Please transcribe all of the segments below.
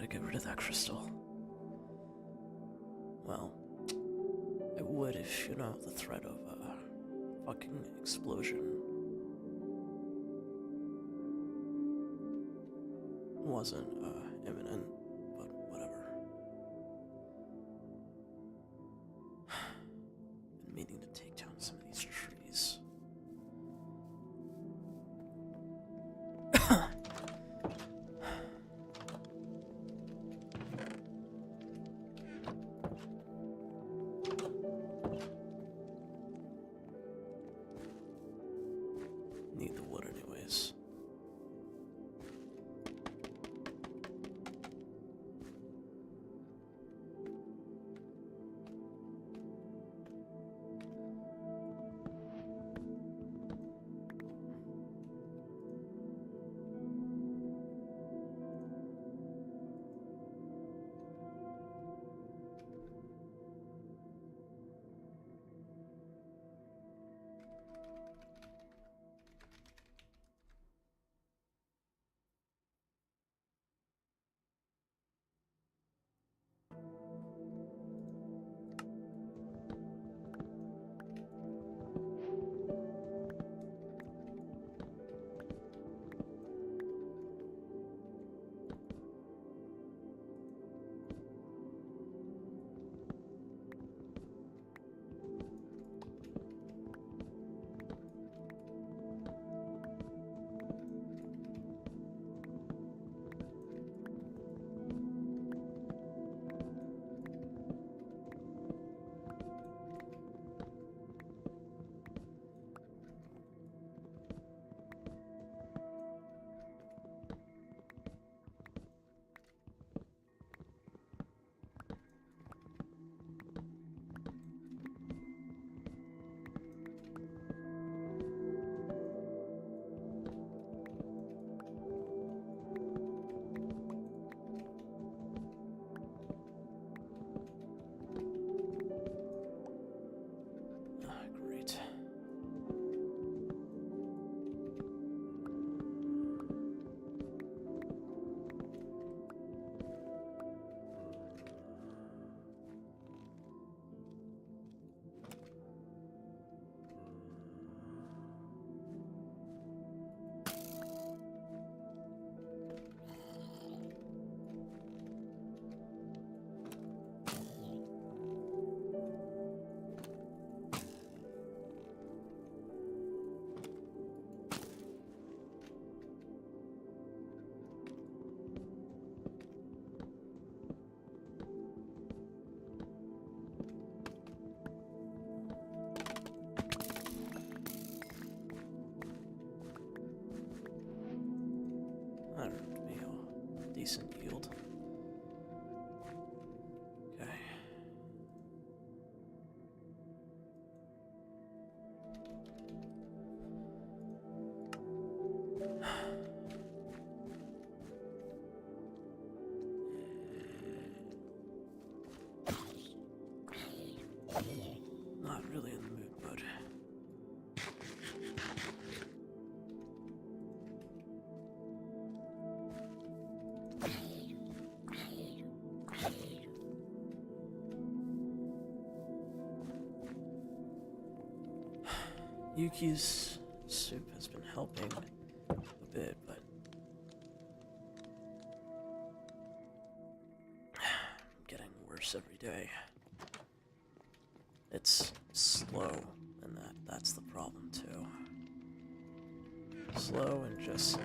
gotta get rid of that crystal. Well, I would if, the threat of a fucking explosion wasn't, imminent, but whatever. Been meaning to take down some of these trees. Need the wood anyways. Great. That would be a decent yield. Okay. Not really in the mood, bud. Yuki's soup has been helping a bit, but I'm getting worse every day. It's slow, and that's the problem too. Slow and just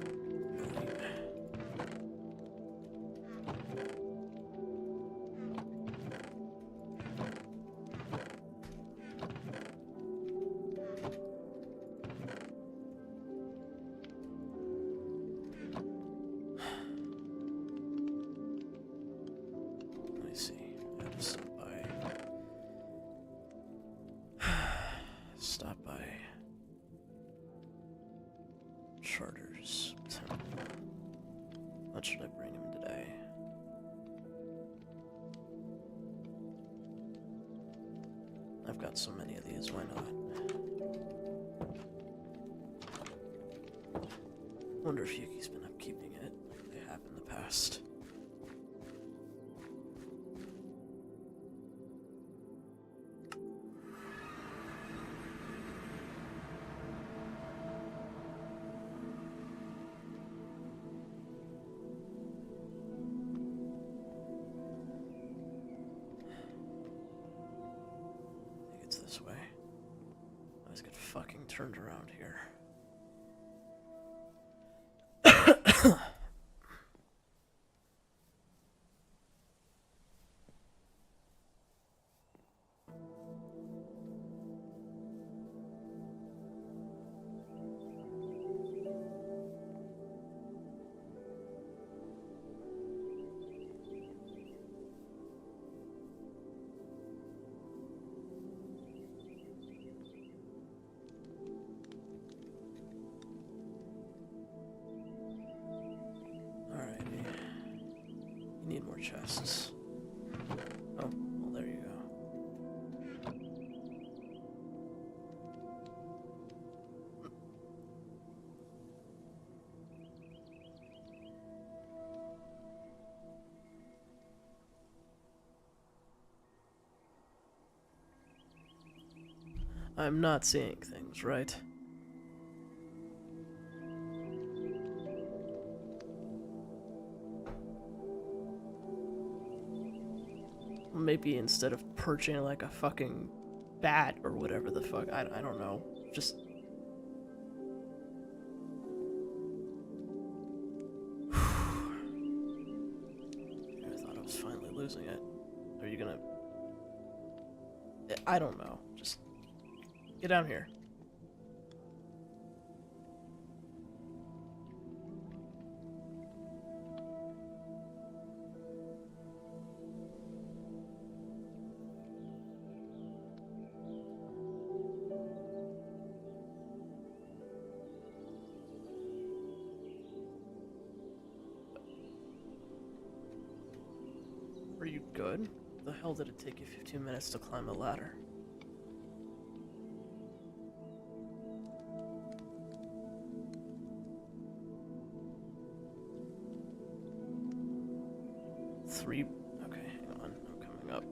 really stop by Charter's temple. What should I bring him today? I've got so many of these, why not? Wonder if Yuki's been upkeeping it like they have in the past. turned around here. Need more chests. Oh, well, there you go. I'm not seeing things, right? Maybe instead of perching like a fucking bat or whatever the fuck, I don't know. Just... I thought I was finally losing it. Are you gonna... I don't know. Just... get down here. Are you good? The hell did it take you 15 minutes to climb a ladder? Three... okay, hang on, I'm coming up.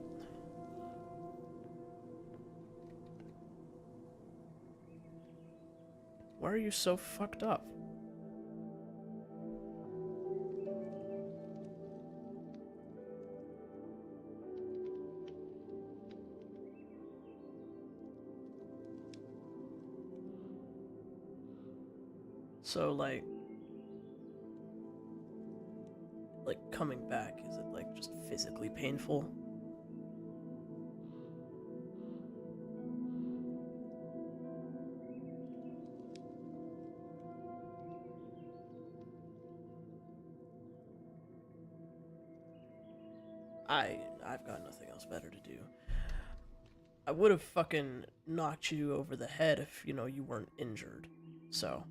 Why are you so fucked up? So, like coming back, is it, like, just physically painful? I've got nothing else better to do. I would have fucking knocked you over the head if, you know, you weren't injured. So...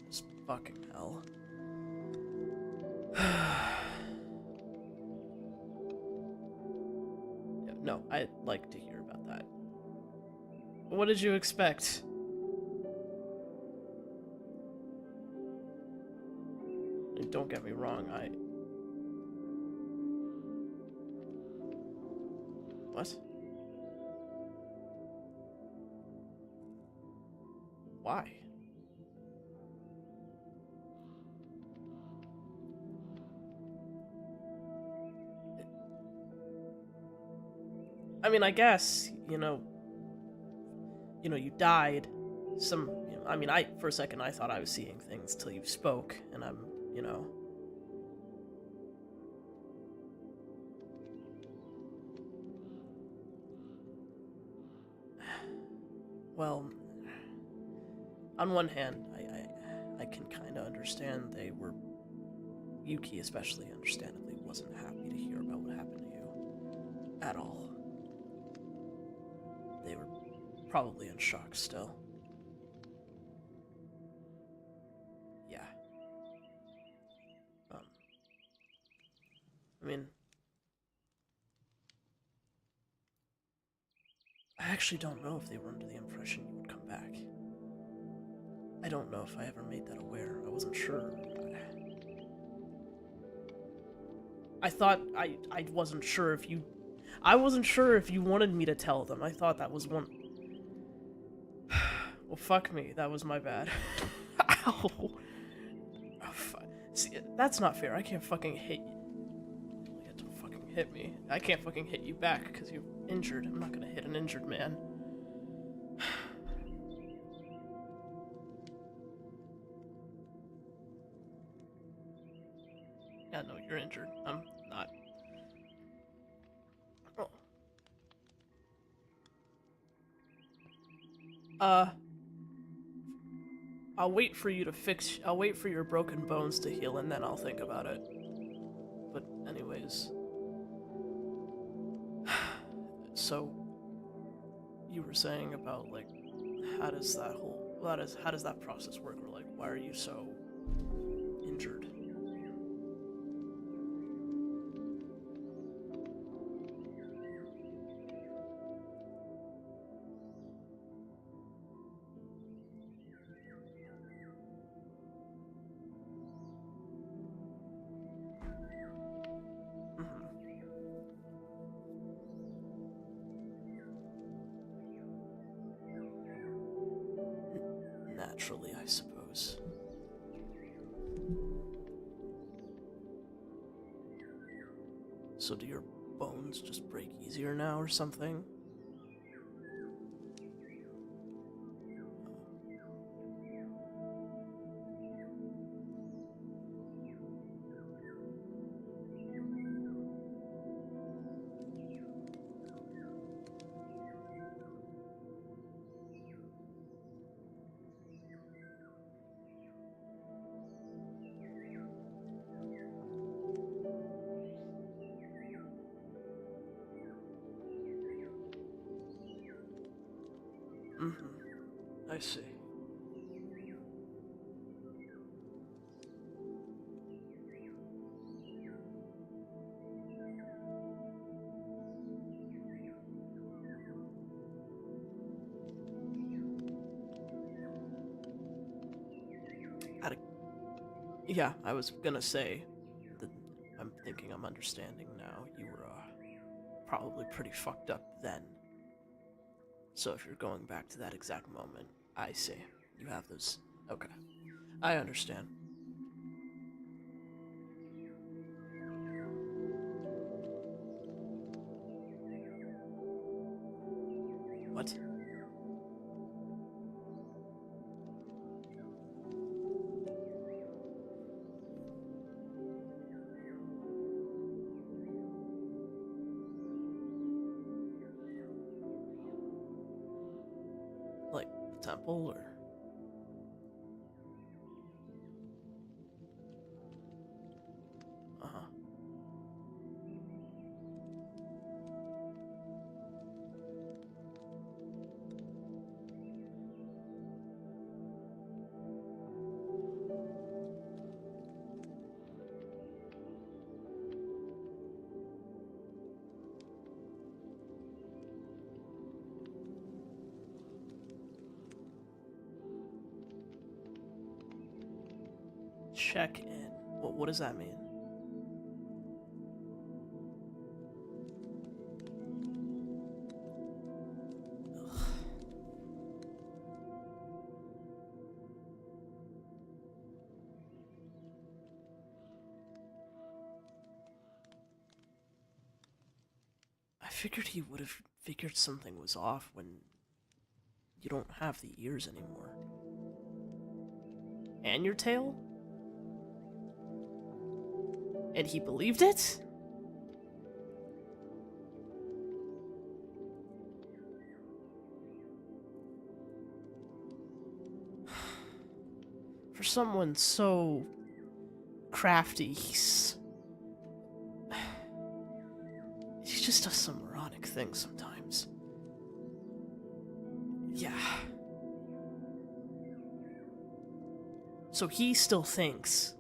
just fucking hell. Yeah, no, I'd like to hear about that. What did you expect? Don't get me wrong, What? Why? I mean, I guess, you know, you died. I mean, for a second, I thought I was seeing things till you spoke, and I'm, you know... Well, on one hand, I can kind of understand they were... Yuki especially, understandably, wasn't happy to hear about what happened to you. At all. They were probably in shock still. Yeah. I mean... I actually don't know if they were under the impression you would come back. I don't know if I ever made that aware. I wasn't sure. I thought I wasn't sure if you... I wasn't sure if you wanted me to tell them. I thought that was one... Well, fuck me. That was my bad. Ow. Oh, see, that's not fair. I can't fucking hit you. You get to fucking hit me. I can't fucking hit you back because you're injured. I'm not gonna hit an injured man. Yeah, no, you're injured. I'm not. Oh. I'll wait for you to fix. I'll wait for your broken bones to heal, and then I'll think about it. But anyways, so you were saying about like how does that process work, or like why are you so injured? Naturally, I suppose. So do your bones just break easier now or something? I see. Yeah, I was gonna say that I'm thinking I'm understanding now. You were probably pretty fucked up then. So if you're going back to that exact moment, I see. You have those. Okay. I understand. What? Like the temple, or? Uh-huh. Check in. What does that mean? Ugh. I figured he would have figured something was off when you don't have the ears anymore. And your tail? And he believed it? For someone so crafty, he just does some moronic things sometimes. Yeah. So he still thinks.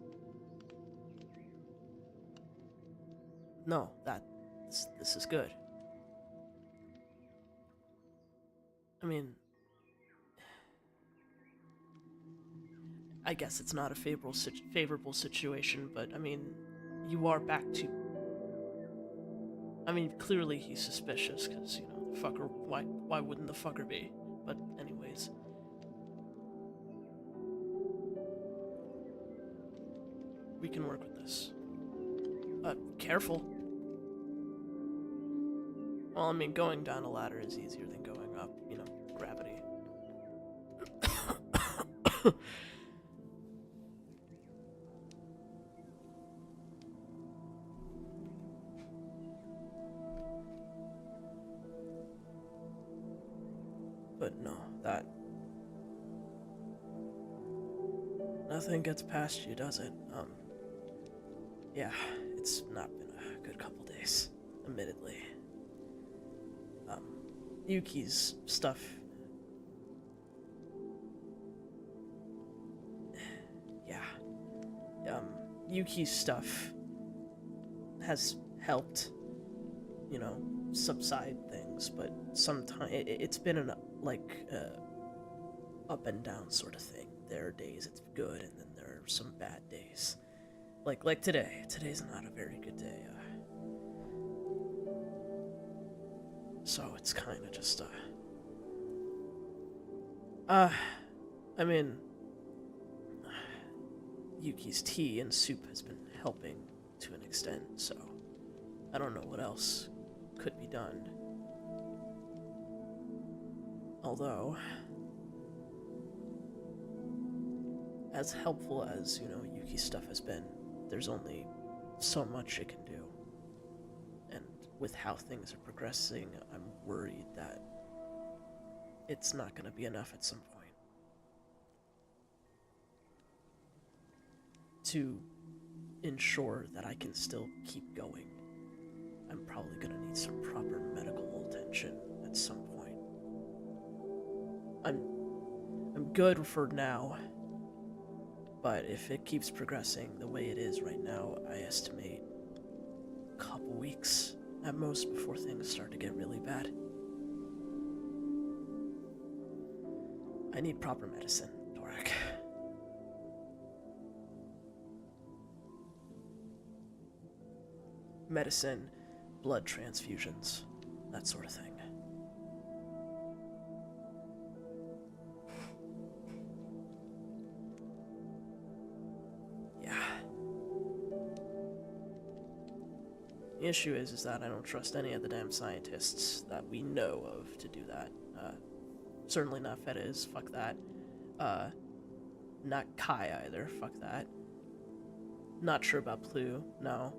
No, this is good. I mean, I guess it's not a favorable situation, but I mean, you are back to. I mean, clearly he's suspicious because the fucker. Why wouldn't the fucker be? But anyways, we can work with this. Careful. Well, I mean, going down a ladder is easier than going up. Gravity. But no, that... Nothing gets past you, does it? Yeah, it's not been a good couple days, admittedly. Yuki's stuff... Yeah. Yuki's stuff has helped, you know, subside things, but sometimes it's been an, like, up and down sort of thing. There are days it's good, and then there are some bad days. Like today. Today's not a very good day. So it's kind of just, I mean, Yuki's tea and soup has been helping to an extent, so I don't know what else could be done. Although, as helpful as, you know, Yuki's stuff has been, there's only so much it can do. And with how things are progressing, I'm worried that it's not going to be enough at some point. To ensure that I can still keep going, I'm probably going to need some proper medical attention at some point. I'm good for now, but if it keeps progressing the way it is right now, I estimate a couple weeks at most before things start to get really bad. I need proper medicine, Torak. Medicine, blood transfusions, that sort of thing. Yeah. The issue is that I don't trust any of the damn scientists that we know of to do that. Certainly not Fedez, fuck that. Not Kai either, fuck that. Not sure about Plu, no.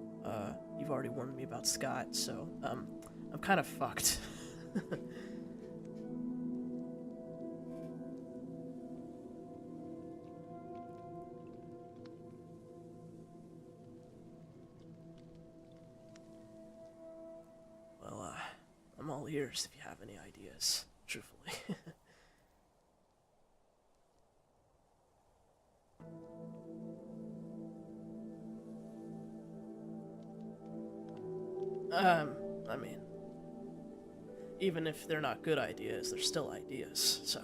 You've already warned me about Scott, so, I'm kind of fucked. Well, I'm all ears if you have any ideas, truthfully. I mean, even if they're not good ideas, they're still ideas, so.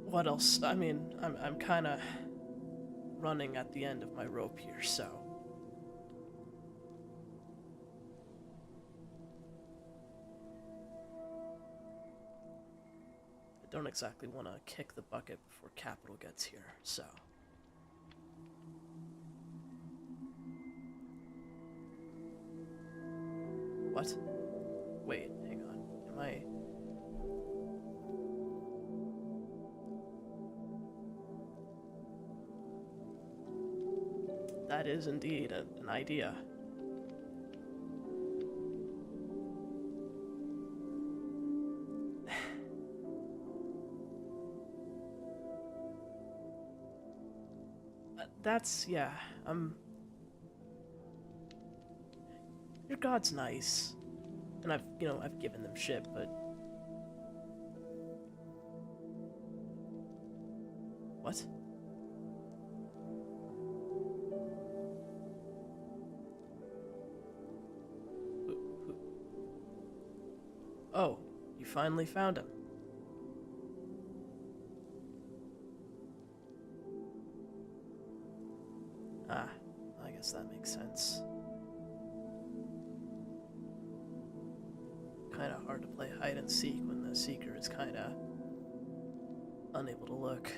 What else? I mean, I'm kind of running at the end of my rope here, so. I don't exactly want to kick the bucket before Capital gets here, so. What? Wait, hang on. Am I... That is indeed an idea. That's, yeah, your god's nice. And I've given them shit, but... What? Oh, you finally found him. Ah, I guess that makes sense. Kinda hard to play hide and seek when the seeker is kinda unable to look.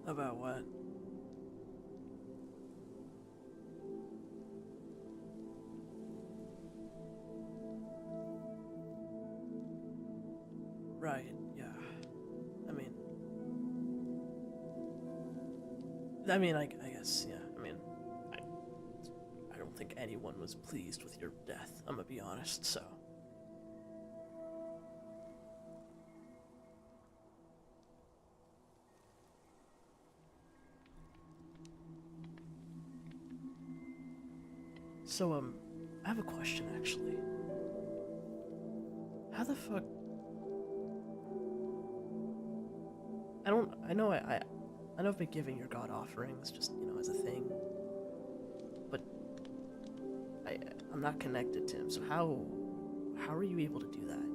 About what? Right, yeah. I mean, I guess, yeah. I, I don't think anyone was pleased with your death, I'm gonna be honest, so. So, I have a question, actually. How the fuck... I know I've been giving your god offerings, just, as a thing. But, I, I'm not connected to him, so how are you able to do that?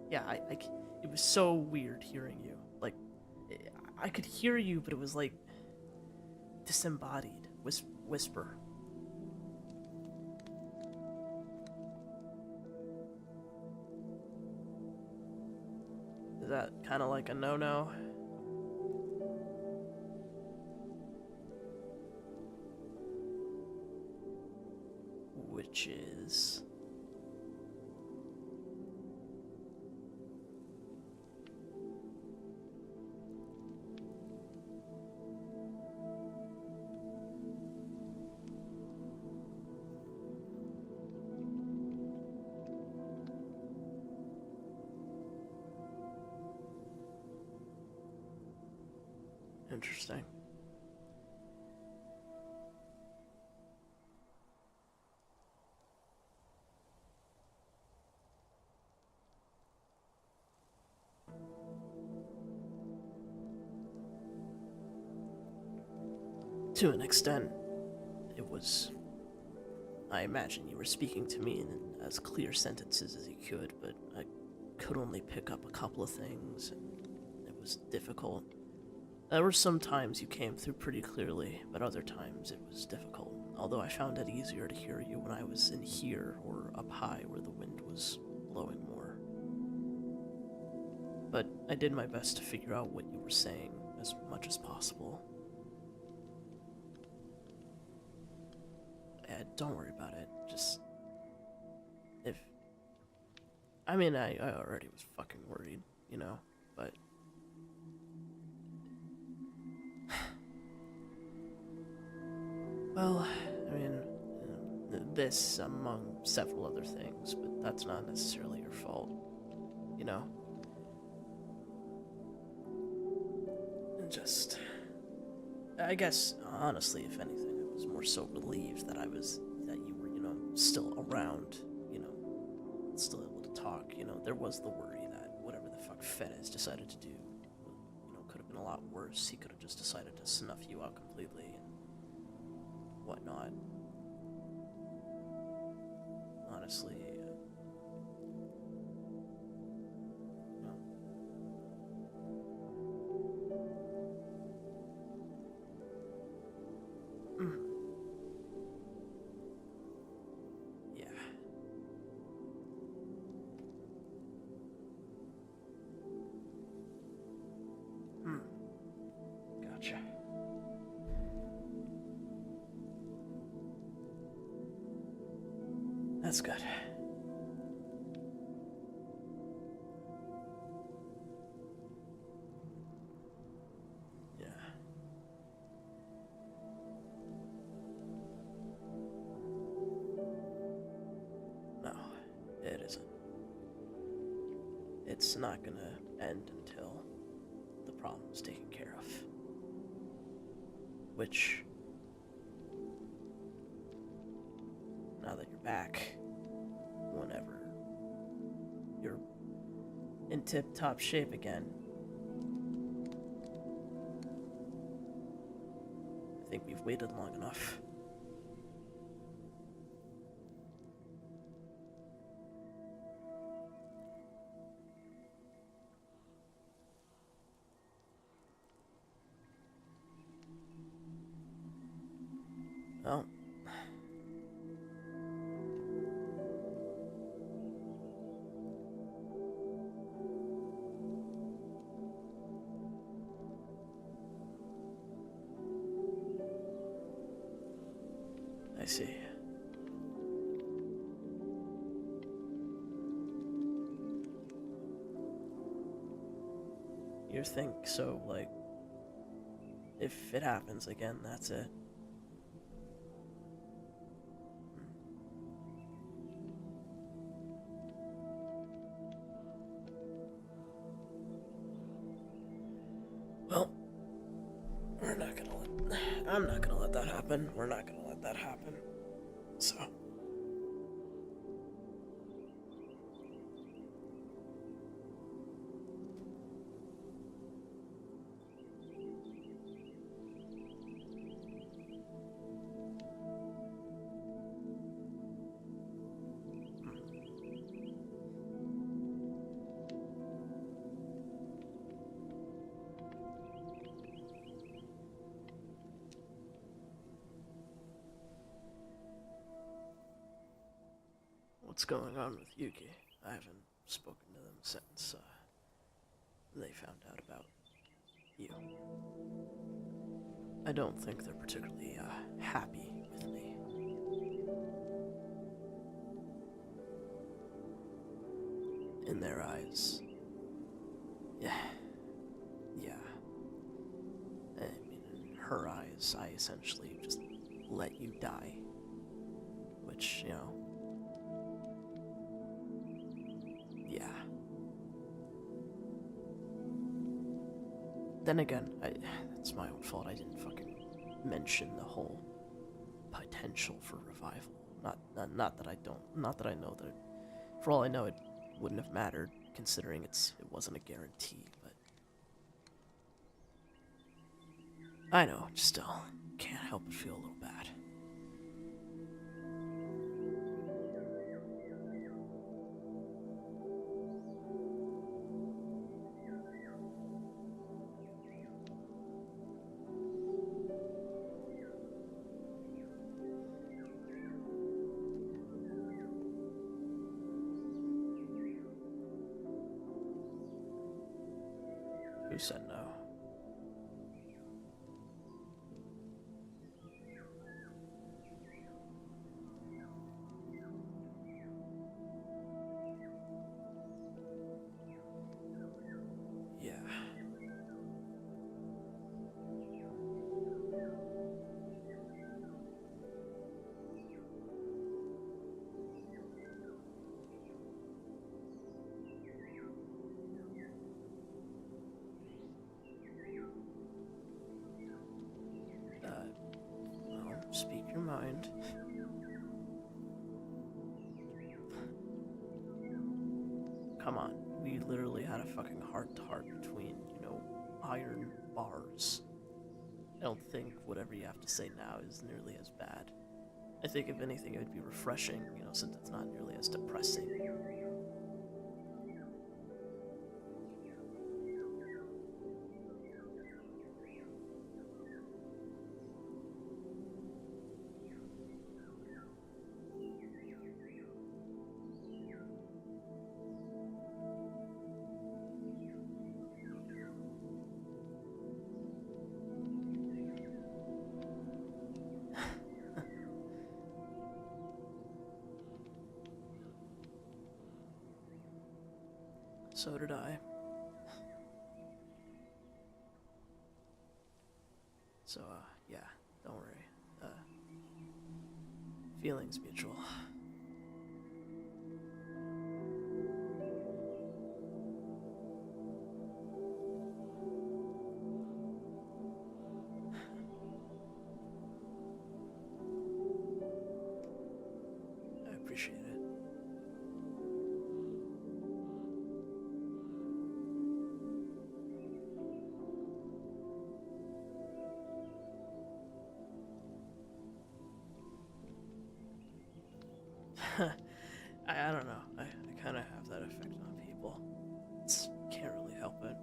Yeah, it was so weird hearing you. Like, I could hear you, but it was like disembodied whisper. Is that kind of like a no-no? Which is... Interesting. To an extent, it was... I imagine you were speaking to me in as clear sentences as you could, but I could only pick up a couple of things, and it was difficult. There were some times you came through pretty clearly, but other times it was difficult, although I found it easier to hear you when I was in here or up high where the wind was blowing more. But I did my best to figure out what you were saying as much as possible. Yeah, don't worry about it, just... I already was fucking worried, but... Well, this among several other things, but that's not necessarily your fault, And just... I guess, honestly, if anything, I was more so relieved that that you were, still around, still able to talk, There was the worry that whatever the fuck Fedez decided to do, could have been a lot worse. He could have just decided to snuff you out completely and whatnot. Honestly, yeah. Gotcha. That's good. Yeah. No, it isn't. It's not gonna end until the problem's taken care of. Which, now that you're back, whenever you're in tip-top shape again, I think we've waited long enough. Well, I see. You think so, like, if it happens again, that's it. Well, I'm not gonna let that happen. We're not gonna let that happen. So. What's going on with Yuki? I haven't spoken to them since they found out about you. I don't think they're particularly happy with me. In their eyes. Yeah. I mean, in her eyes, I essentially just let you die. Which, you know. Yeah. Then again, it's my own fault. I didn't fucking mention the whole potential for revival. Not that I know that. For all I know, it wouldn't have mattered, considering it wasn't a guarantee. But I know, still can't help but feel a little bad. Who said no? Yeah. Well, speak your mind. Come on, we literally had a fucking heart-to-heart between, iron bars. I don't think whatever you have to say now is nearly as bad. I think if anything it would be refreshing, since it's not nearly as depressing. So did I. So, yeah, don't worry. Feelings mutual. I appreciate it. I don't know. I kind of have that effect on people. Can't really help it.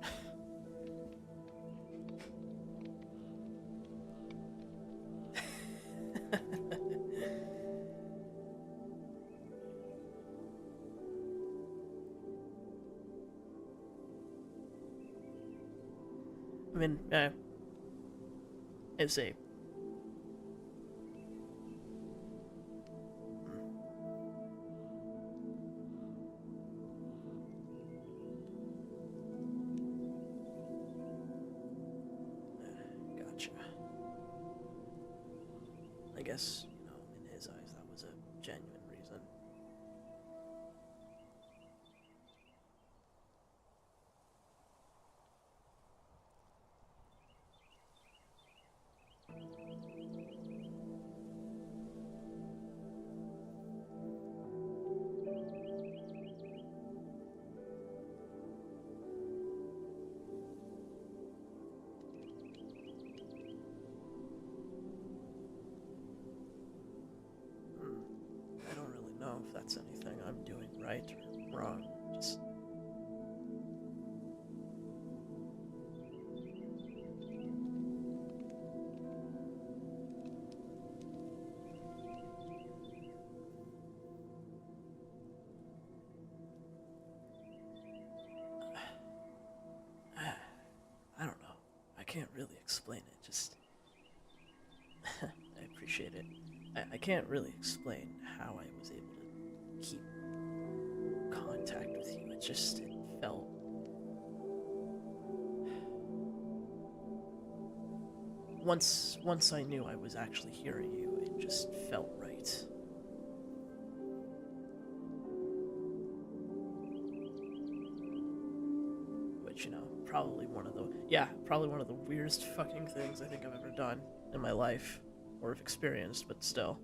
I mean, it's a guess, in his eyes, that was a genuine reason. I don't really know if that's anything I'm doing right or wrong. Just. I don't know. I can't really explain it. Just. I appreciate it. I can't really explain how I was able to keep contact with you. It felt. Once I knew I was actually hearing you, it just felt right. Which, probably probably one of the weirdest fucking things I think I've ever done in my life, or have experienced, but still.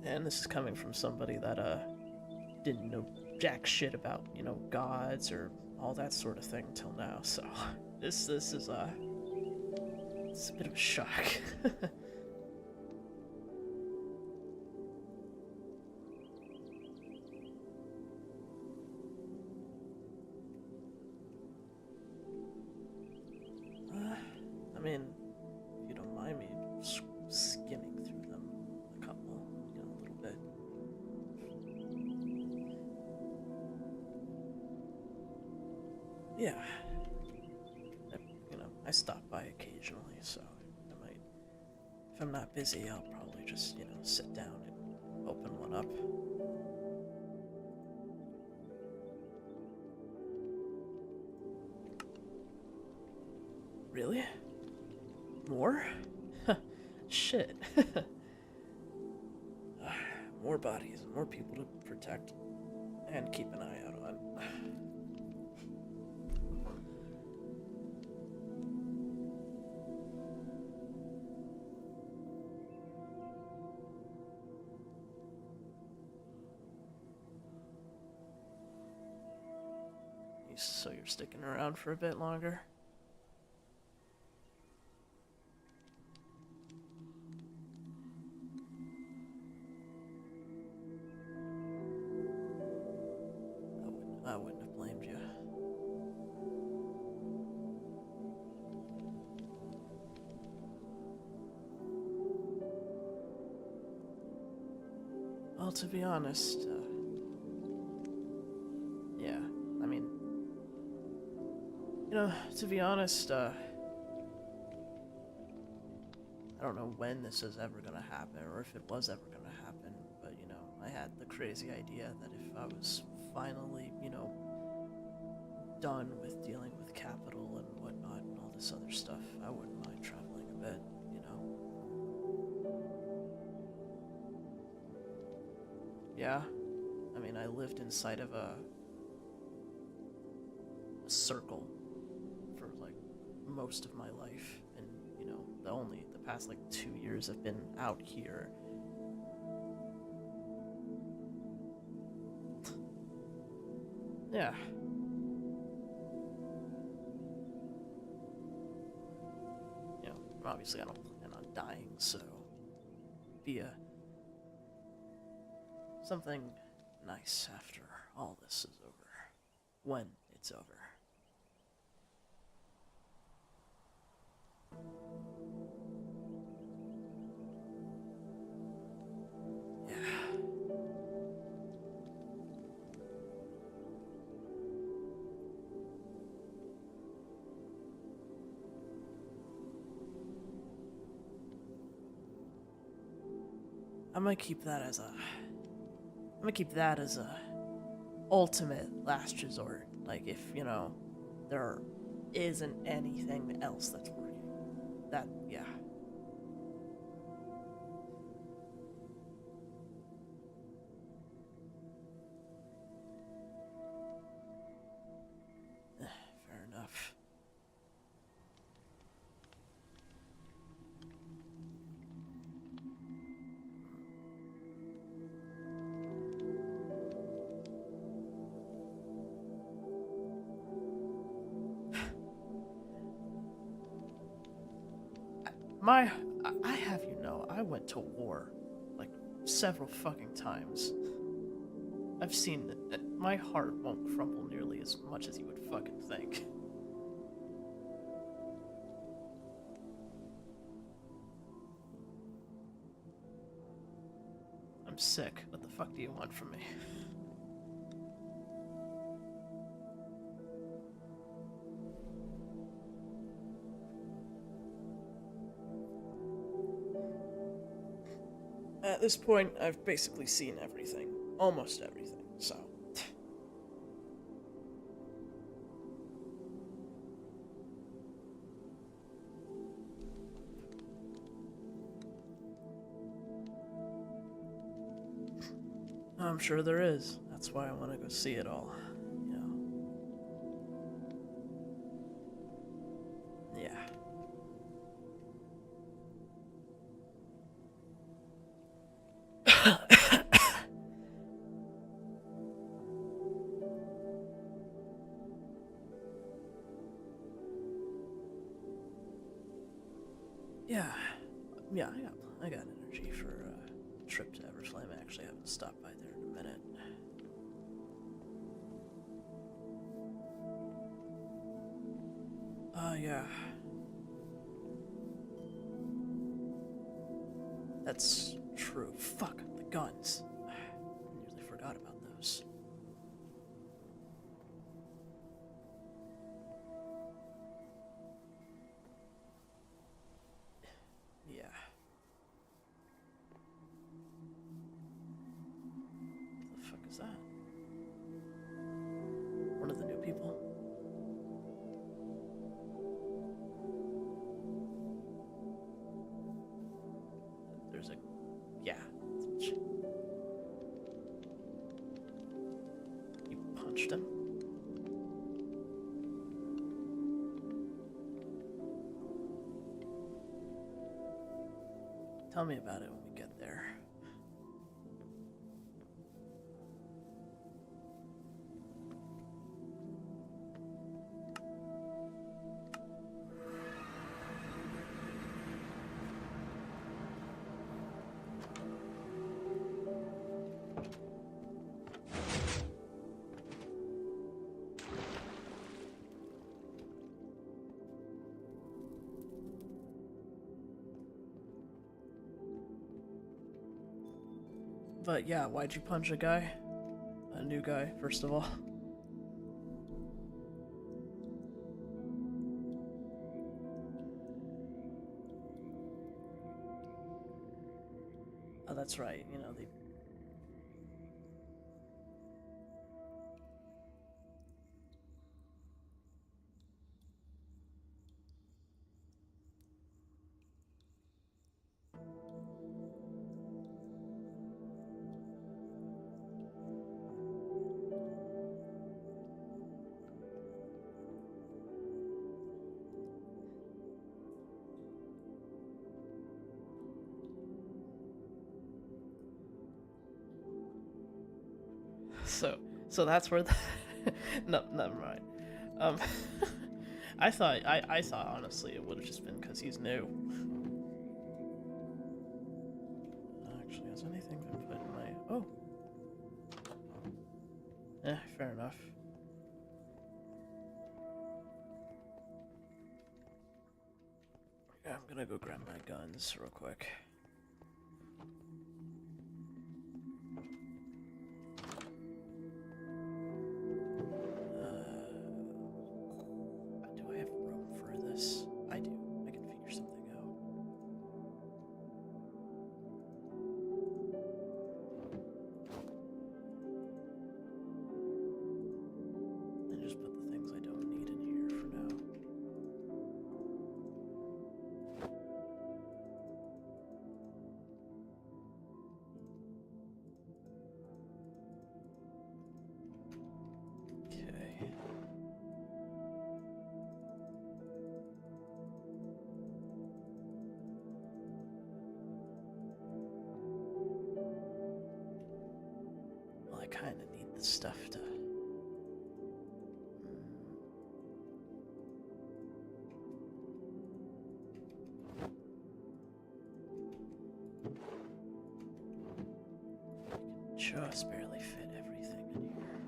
And this is coming from somebody that, didn't know jack shit about, gods or all that sort of thing till now, so this is, it's a bit of a shock. I mean, if you don't mind me skimming through them a couple, a little bit. Yeah. I stop by occasionally, so I might, if I'm not busy, I'll probably just, sit down and open one up. Really? More? Shit. More bodies, more people to protect and keep an eye out on. So you're sticking around for a bit longer? I wouldn't have blamed you. Well, to be honest, yeah, I mean, to be honest, I don't know when this is ever gonna happen, or if it was ever gonna happen, but, I had the crazy idea that if I was finally, done with dealing with capital and whatnot and all this other stuff, I wouldn't mind traveling a bit, Yeah, I mean, I lived inside of a circle for, like, most of my life, and, the past, like, 2 years I've been out here. Yeah. Obviously I don't plan on dying, so be something nice after all this is over. When it's over. Yeah. I'm gonna keep that as a ultimate last resort. Like, if, there isn't anything else that's working. That, yeah. Fair enough. I have you know, I went to war, like, several fucking times. I've seen it. My heart won't crumble nearly as much as you would fucking think. I'm sick. What the fuck do you want from me? At this point, I've basically seen everything. Almost everything, so... I'm sure there is. That's why I want to go see it all. You know. Yeah. Yeah, I got energy for a trip to Everflame. I actually haven't stopped by there in a minute. Yeah. That's true. Fuck, the guns. I nearly forgot about those. Yeah. What the fuck is that? One of the new people? There's a... yeah. You punched him? Tell me about it when we get there. But yeah, why'd you punch a guy? A new guy, first of all. Oh, that's right, you know, the... So that's where the... no, never mind. I thought honestly it would have just been because he's new. Actually, has anything been put in my... oh. Fair enough. Yeah, I'm gonna go grab my guns real quick. Do I have room for this? I do. I can figure something out. And just put the things I don't need in here for now. kind of need this stuff to... Just barely fit everything in here.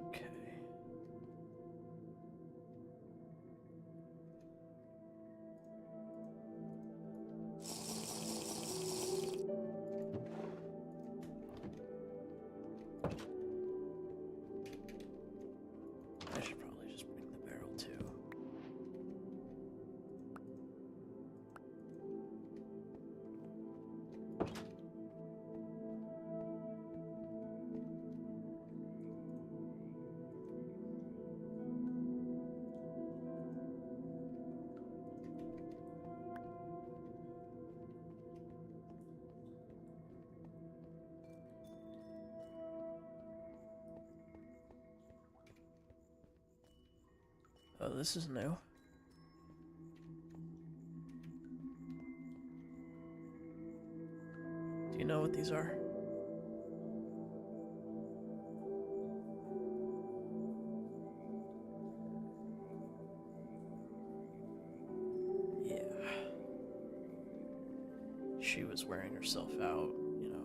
Okay. I should probably just bring the barrel too. Oh, this is new. Do you know what these are? Yeah. She was wearing herself out, you know.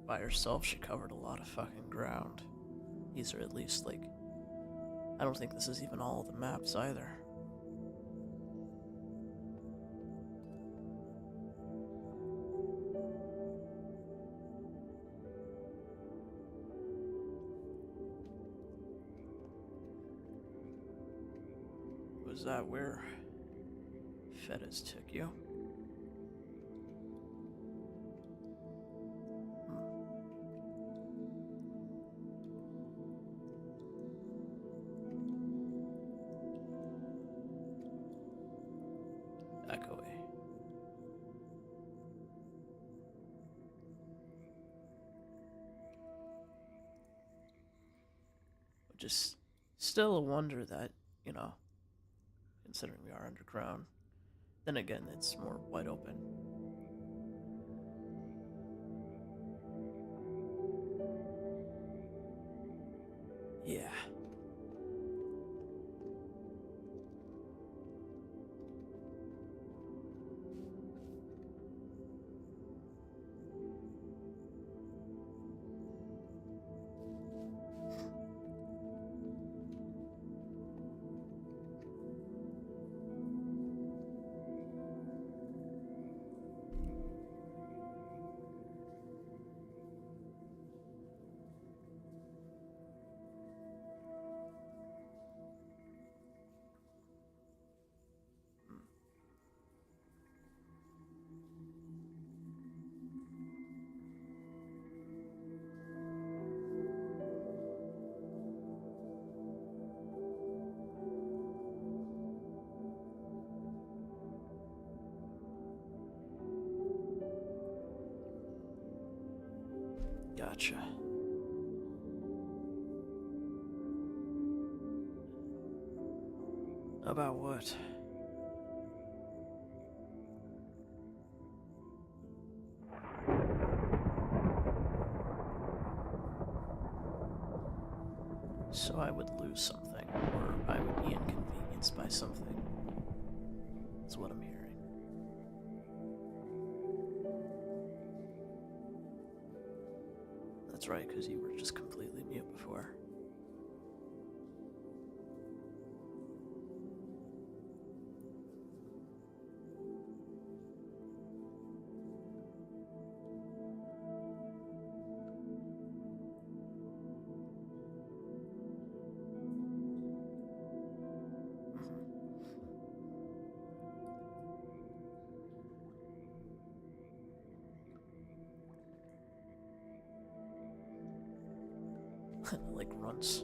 By herself, she covered a lot of fucking ground. These are at least, like... I don't think this is even all of the maps, either. Was that where Fettis took you? Echoey. Just still a wonder that, you know, considering we are underground. Then again, it's more wide open. Yeah. Gotcha. About what? So I would lose something, or I would be inconvenienced by something. That's what I'm hearing. That's right, because you were just completely mute before. Like runts.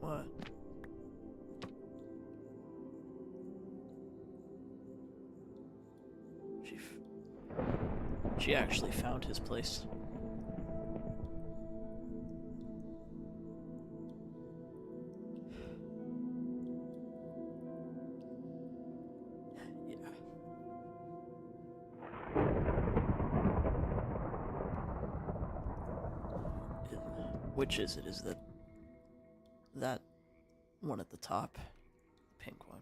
What? She actually found his place. Yeah. Which is it? Is that one at the top? The pink one.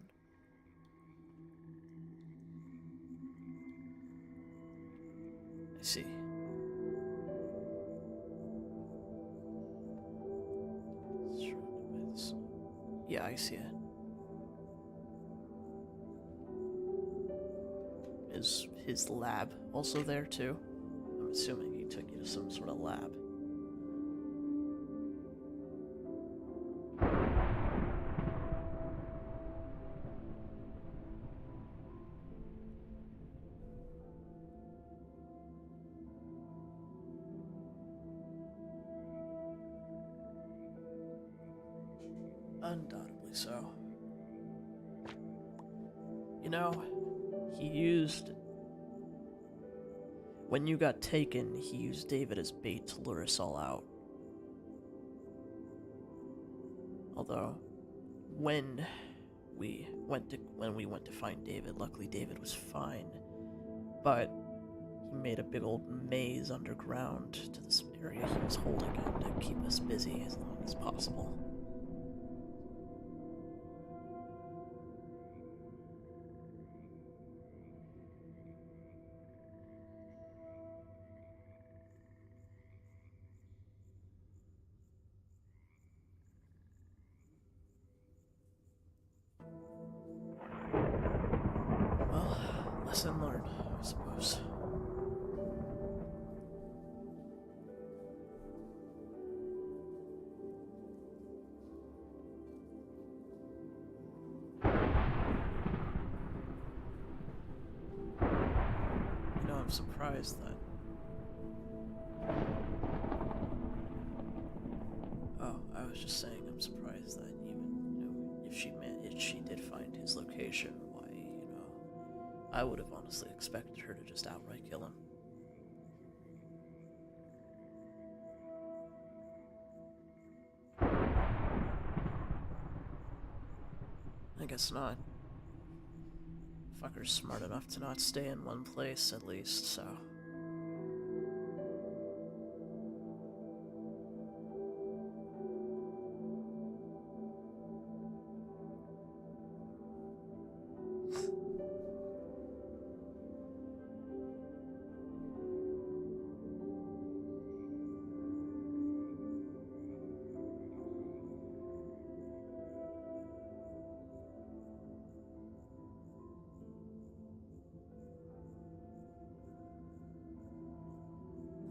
I see. Yeah, I see it. Is his lab also there too? I'm assuming he took you to some sort of lab. Undoubtedly so. You know, he used... When you got taken, he used David as bait to lure us all out. Although, when we went to find David, luckily David was fine. But he made a big old maze underground to this area he was holding in to keep us busy as long as possible. Well, lesson learned, I suppose. You know, I'm surprised that... Oh, I was just saying I'm surprised that even, you know, if she did find his location, why, you know, I would have honestly expected her to just outright kill him. I guess not. Fucker's smart enough to not stay in one place, at least, so...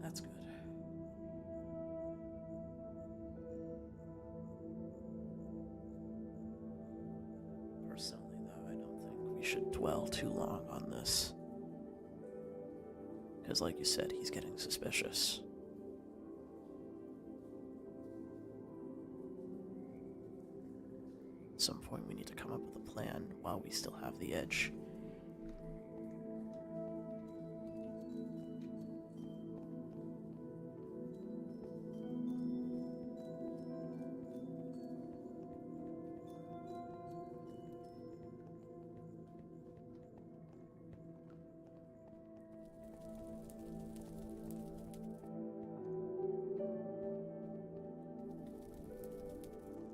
That's good. Personally, though, I don't think we should dwell too long on this. Because, like you said, he's getting suspicious. At some point, we need to come up with a plan while we still have the edge.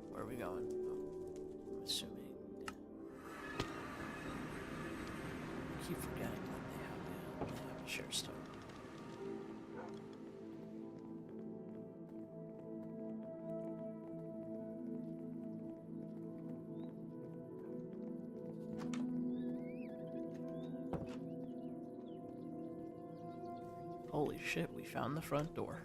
Where are we going? Oh, I'm assuming. I keep forgetting that they have a share stone. Holy shit, we found the front door.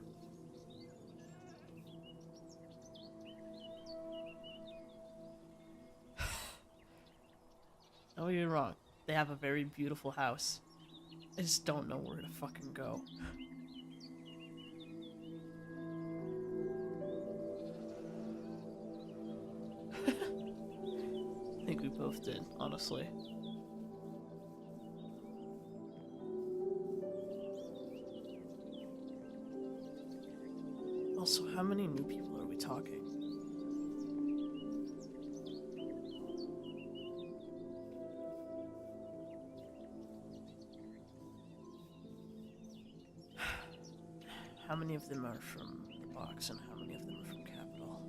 Don't get me wrong, they have a very beautiful house. I just don't know where to fucking go. I think we both did, honestly. How many of them are from the box and how many of them are from Capital?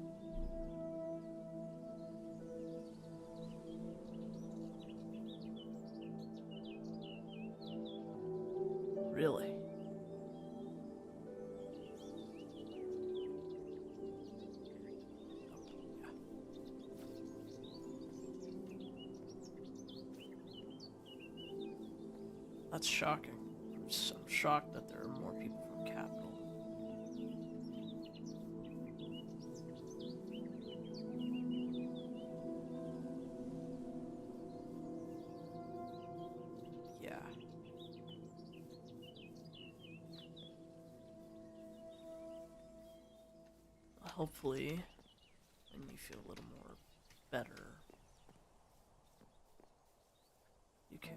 Really? That's shocking. I'm shocked that there are more people from Capital. Yeah. Hopefully, when you feel a little more better, you can.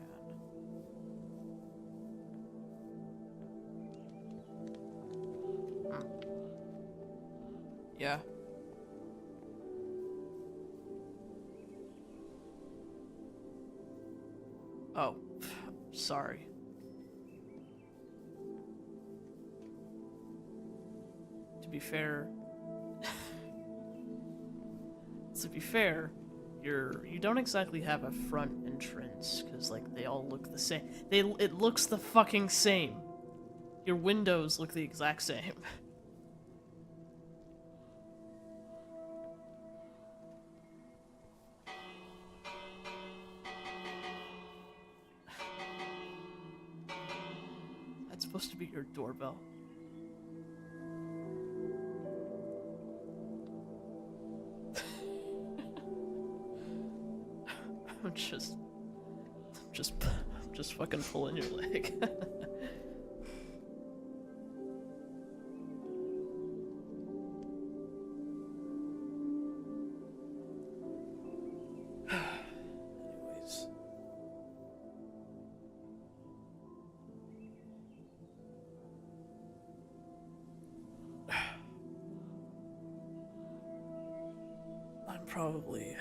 Yeah. Oh, sorry. To be fair, you don't exactly have a front entrance because like they all look the same. It looks the fucking same. Your windows look the exact same. That's supposed to be your doorbell. I'm just fucking pulling your leg. Anyways. I'm probably...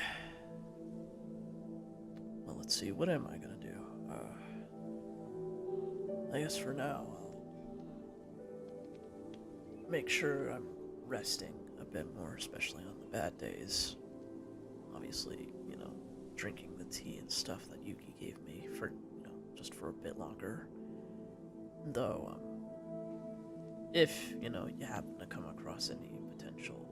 Well, let's see, what am I gonna do? I guess for now, I'll make sure I'm resting a bit more, especially on the bad days. Obviously, you know, drinking the tea and stuff that Yuki gave me for, you know, just for a bit longer. Though, if, you know, you happen to come across any potential...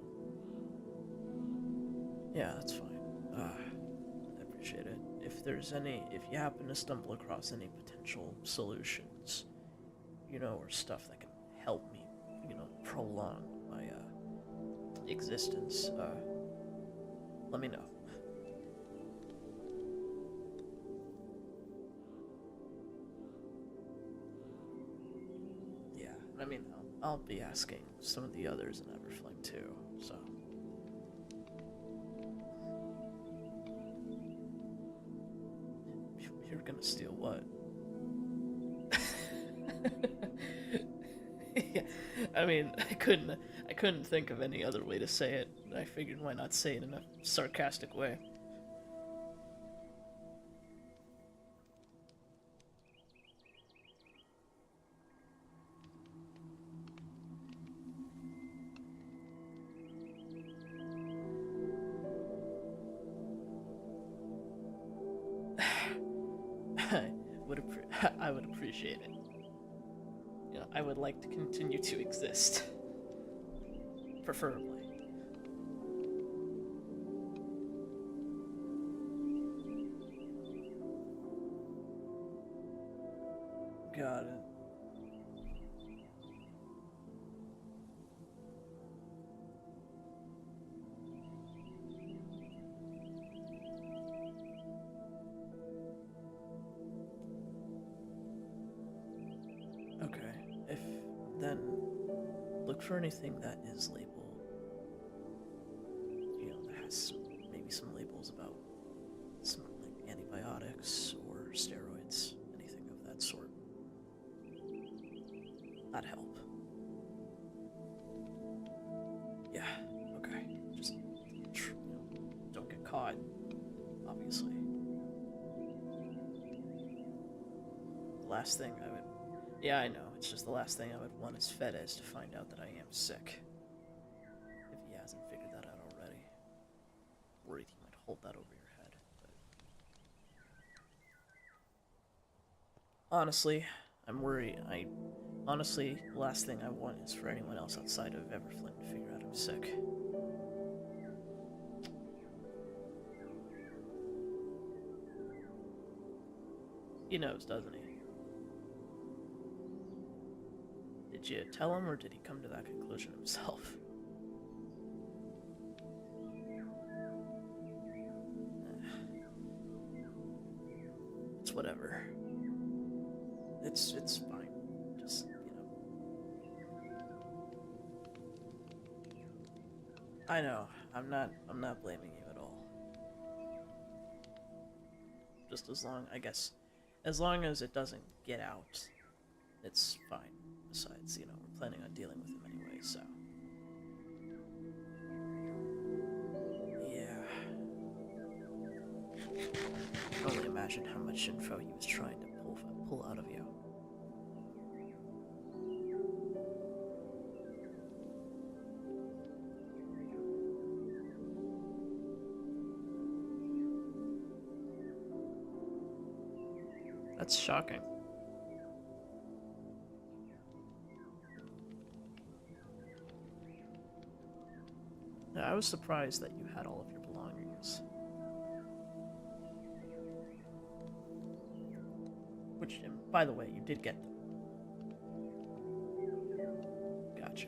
Yeah, that's fine. I appreciate it. If you happen to stumble across any potential solutions, you know, or stuff that can help me, you know, prolong my, existence, let me know. Yeah, I mean, I'll be asking some of the others in Everfling too, so... You're gonna steal what? Yeah, I mean, I couldn't think of any other way to say it. I figured why not say it in a sarcastic way. I would appreciate it. You know, I would like to continue to exist. Preferably. Got it. Then look for anything that is labeled, you know, that has maybe some labels about some like antibiotics or steroids, anything of that sort. That'd help. Yeah, okay. Just don't get caught, obviously. The last thing Yeah, I know. It's just the last thing I would want is Fedez to find out that I am sick. If he hasn't figured that out already. Worried he might hold that over your head. But... honestly, I'm worried. Honestly, the last thing I want is for anyone else outside of Everflint to figure out I'm sick. He knows, doesn't he? Did you tell him, or did he come to that conclusion himself? It's whatever. It's fine. Just, I know. I'm not blaming you at all. Just as long as it doesn't get out, it's fine. Besides, we're planning on dealing with him anyway, so. Yeah. I can only imagine how much info he was trying to pull out of you. That's shocking. Yeah, I was surprised that you had all of your belongings. Which, by the way, you did get them. Gotcha.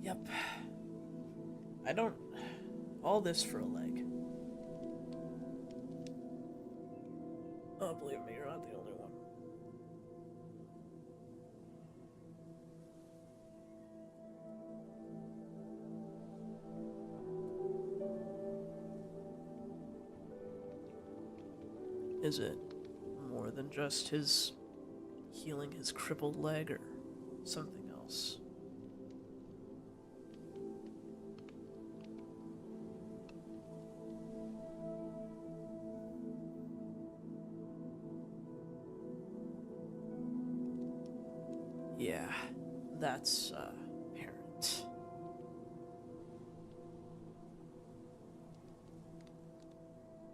Yep. I don't... all this for a leg. Oh, believe me, you're not the only one. Is it more than just his healing his crippled leg, or something else? Yeah, that's, apparent.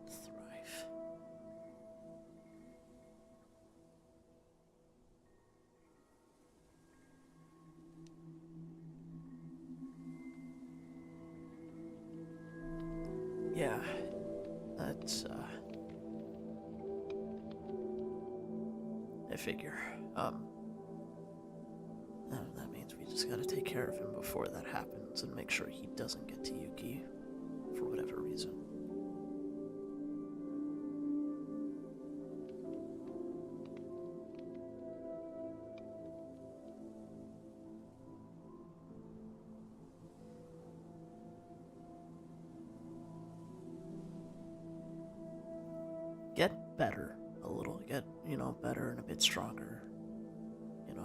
Thrive. Yeah, that's, I figure, that means we just gotta take care of him before that happens and make sure he doesn't get to Yuki for whatever reason. Get better a little, get, better and a bit stronger, and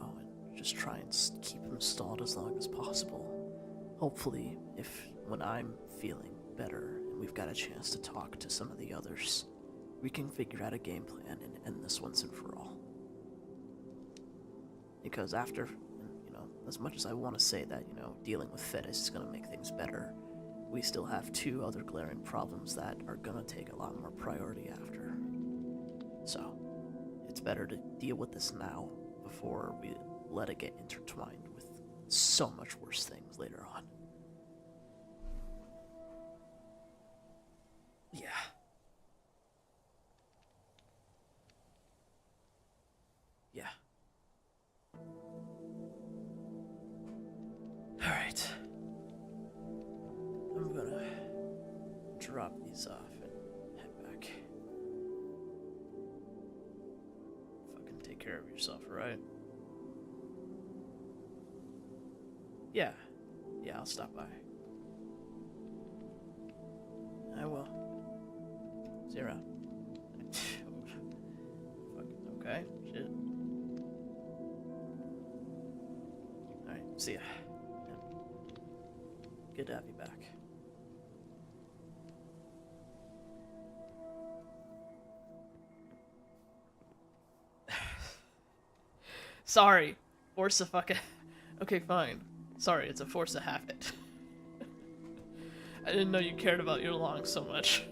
just try and keep him stalled as long as possible. Hopefully, when I'm feeling better and we've got a chance to talk to some of the others, we can figure out a game plan and end this once and for all. Because after, as much as I want to say that, dealing with Fedis is going to make things better, we still have two other glaring problems that are going to take a lot more priority after. So, it's better to deal with this now before we let it get intertwined with so much worse things later on. Yeah. Yeah. Alright. I'm gonna drop these off and head back. Fucking take care of yourself, alright? Yeah. Yeah, I'll stop by. I will. See you around. Fucking okay. Shit. See ya. Good to have you back. Sorry. Force a fucking... Okay, fine. Sorry, it's a force of habit. I didn't know you cared about your lungs so much.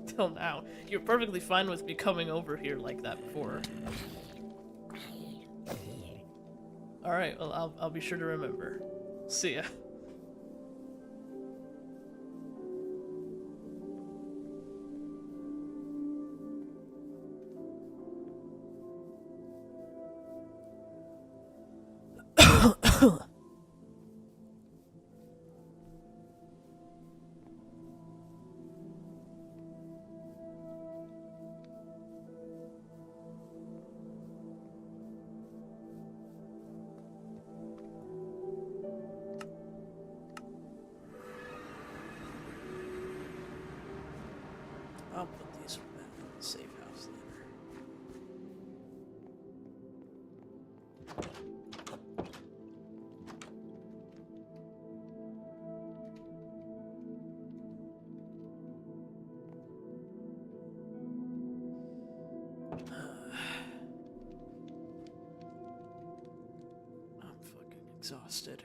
Till now. You're perfectly fine with me coming over here like that before. Alright, well, I'll be sure to remember. See ya. I'll put these back in the safe house later. I'm fucking exhausted.